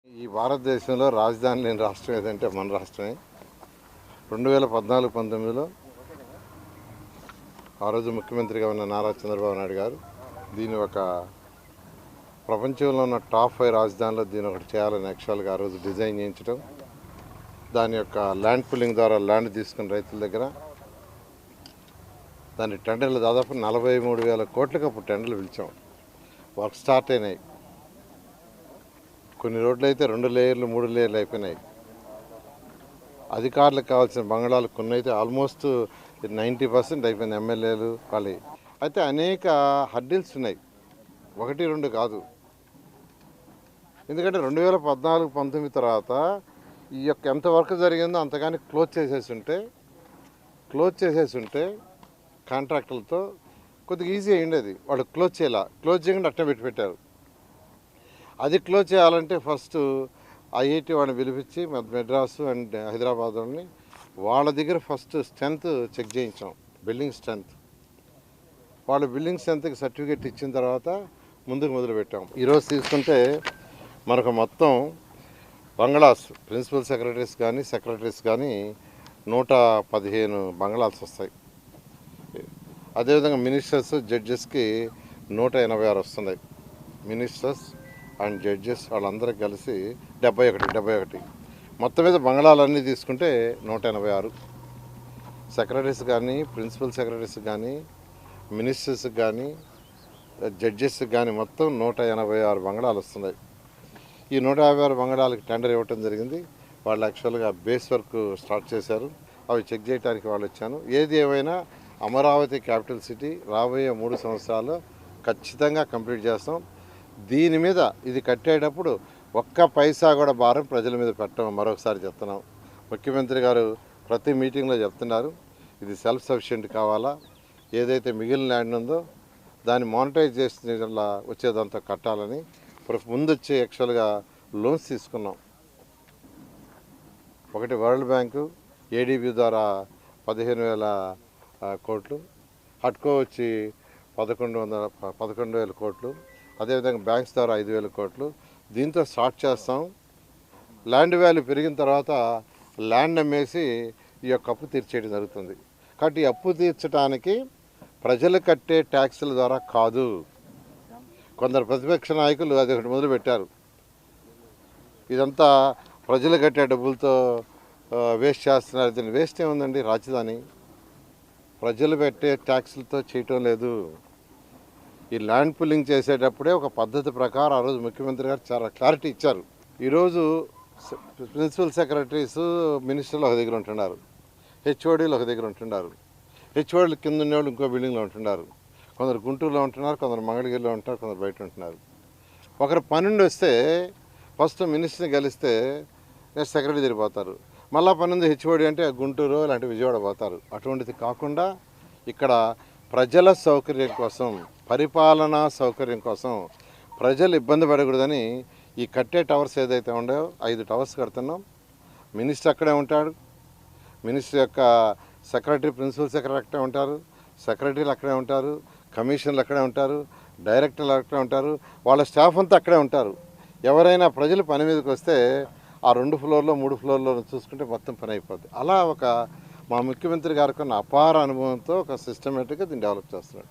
ఈ భారతదేశంలో రాజధాని లేని రాష్ట్రం ఏదంటే మన రాష్ట్రమే. 2014-19లో ఆ రోజు ముఖ్యమంత్రిగా ఉన్న నారా చంద్రబాబు నాయుడు గారు దీన్ని ఒక ప్రపంచంలో ఉన్న టాప్ 5 రాజధానిలో దీన్ని ఒకటి చేయాలని యాక్చువల్గా ఆ రోజు డిజైన్ చేయించడం, దాని యొక్క ల్యాండ్ పుల్లింగ్ ద్వారా ల్యాండ్ తీసుకున్న రైతుల దగ్గర దాని టెండర్లు దాదాపు 43,000 కోట్లకు అప్పుడు టెండర్లు పిలిచాం. వర్క్ స్టార్ట్ అయినాయి. కొన్ని రోడ్లు అయితే 2 లేయర్లు 3 లేయర్లు అయిపోయినాయి. అధికారులకు కావాల్సిన బంగాళాలు కొన్ని అయితే ఆల్మోస్ట్ 90% అయిపోయింది. ఎమ్మెల్యేలు వాళ్ళు అయితే అనేక హర్డిల్స్ ఉన్నాయి, 1-2 కాదు. ఎందుకంటే 2014-19 తర్వాత ఈ యొక్క ఎంత వర్క్ జరిగిందో అంతగాని క్లోజ్ చేసేసి ఉంటే కాంట్రాక్టర్లతో కొద్దిగా ఈజీ అయ్యింది. అది వాళ్ళు క్లోజ్ చేయకుండా అట్టే పెట్టారు. అది క్లోజ్ చేయాలంటే ఫస్ట్ ఐఐటి వాడిని పిలిపించి మెడ్రాసు అండ్ హైదరాబాద్ వాళ్ళని వాళ్ళ దగ్గర ఫస్ట్ స్ట్రెంత్ చెక్ చేయించాం, బిల్డింగ్ స్ట్రెంత్. వాళ్ళ బిల్డింగ్ స్ట్రెంత్కి సర్టిఫికేట్ ఇచ్చిన తర్వాత ముందుకు మొదలుపెట్టాం. ఈరోజు తీసుకుంటే మనకు మొత్తం బంగ్లాస్ ప్రిన్సిపల్ సెక్రటరీస్ కానీ 115 బంగ్లాస్ వస్తాయి. అదేవిధంగా మినిస్టర్స్ జడ్జెస్కి 186 వస్తున్నాయి. మినిస్టర్స్ అండ్ జడ్జెస్ వాళ్ళందరూ కలిసి 71 మొత్తం మీద బంగ్లాలన్నీ తీసుకుంటే 186. సెక్రటరీస్ కానీ ప్రిన్సిపల్ సెక్రటరీస్ కానీ మినిస్టర్స్ కానీ జడ్జెస్ కానీ మొత్తం 186 బంగ్లాలు వస్తున్నాయి. ఈ 156 బంగ్లాలకు టెండర్ ఇవ్వటం జరిగింది. వాళ్ళు యాక్చువల్గా బేస్ వర్క్ స్టార్ట్ చేశారు. అవి చెక్ చేయడానికి వాళ్ళు వచ్చాను. ఏది ఏమైనా అమరావతి క్యాపిటల్ సిటీ రాబోయే 3 సంవత్సరాలు ఖచ్చితంగా కంప్లీట్ చేస్తాం. దీని మీద ఇది కట్టేటప్పుడు ఒక్క పైసా కూడా భారం ప్రజల మీద పెట్టడం మరొకసారి చెప్తున్నాం. ముఖ్యమంత్రి గారు ప్రతి మీటింగ్లో చెప్తున్నారు, ఇది సెల్ఫ్ సఫిషియెంట్ కావాలా, ఏదైతే మిగిలిన ల్యాండ్ ఉందో దాన్ని మానిటైజ్ చేసిన వచ్చేదంతా కట్టాలని. ముందు వచ్చి యాక్చువల్గా లోన్స్ తీసుకున్నాం. ఒకటి వరల్డ్ బ్యాంకు ఏడీబీ ద్వారా 15,000 కోట్లు, హట్కో వచ్చి 11,000 కోట్లు, అదేవిధంగా బ్యాంక్స్ ద్వారా 5,000 కోట్లు. దీంతో స్టార్ట్ చేస్తాం. ల్యాండ్ వాల్యూ పెరిగిన తర్వాత ల్యాండ్ అమ్మేసి ఈ యొక్క అప్పు తీర్చేయడం జరుగుతుంది. కాబట్టి ఈ అప్పు తీర్చడానికి ప్రజలు కట్టే ట్యాక్సుల ద్వారా కాదు. కొందరు ప్రతిపక్ష నాయకులు అది ఒకటి మొదలుపెట్టారు, ఇదంతా ప్రజలు కట్టే డబ్బులతో వేస్ట్ చేస్తున్నారు. దీన్ని వేస్ట్ ఏముందండి, రాజధాని ప్రజలు పెట్టే ట్యాక్సులతో చేయటం లేదు. ఈ ల్యాండ్ పుల్లింగ్ చేసేటప్పుడే ఒక పద్ధతి ప్రకారం ఆ రోజు ముఖ్యమంత్రి గారు చాలా క్లారిటీ ఇచ్చారు. ఈరోజు ప్రిన్సిపల్ సెక్రటరీస్ మినిస్టర్లు ఒక దగ్గర ఉంటున్నారు, హెచ్ఓడీలు ఒక దగ్గర ఉంటున్నారు. హెచ్ఓడీలు కింద ఉండేవాళ్ళు ఇంకో బిల్డింగ్లో ఉంటున్నారు. కొందరు గుంటూరులో ఉంటున్నారు, కొందరు మంగళగిరిలో ఉంటున్నారు, కొందరు బయట ఉంటున్నారు. ఒకరు పనుండి వస్తే ఫస్ట్ మినిస్టర్ని కలిస్తే నెక్స్ట్ సెక్రటరీ తిరిగిపోతారు. మళ్ళీ పనుంది హెచ్ఓడి అంటే గుంటూరు లాంటి విజయవాడ పోతారు. అటువంటిది కాకుండా ఇక్కడ ప్రజల సౌకర్యం కోసం, పరిపాలనా సౌకర్యం కోసం ప్రజలు ఇబ్బంది పడకూడదని ఈ కట్టే టవర్స్ ఏదైతే ఉన్నాయో 5 టవర్స్ కడుతున్నాం. మినిస్టర్ అక్కడే ఉంటాడు, మినిస్టర్ యొక్క సెక్రటరీ ప్రిన్సిపల్ సెక్రటరీ అక్కడే ఉంటారు, సెక్రటరీలు అక్కడే ఉంటారు, కమిషనర్లు అక్కడే ఉంటారు, డైరెక్టర్లు అక్కడే ఉంటారు, వాళ్ళ స్టాఫ్ అంతా అక్కడే ఉంటారు. ఎవరైనా ప్రజలు పని మీదకి వస్తే ఆ 2 ఫ్లోర్లో 3 ఫ్లోర్లో చూసుకుంటే మొత్తం పని అయిపోద్ది. అలా మా ముఖ్యమంత్రి గారికి ఉన్న అపార అనుభవంతో ఒక సిస్టమేటిక్గా దీన్ని డెవలప్ చేస్తున్నాడు.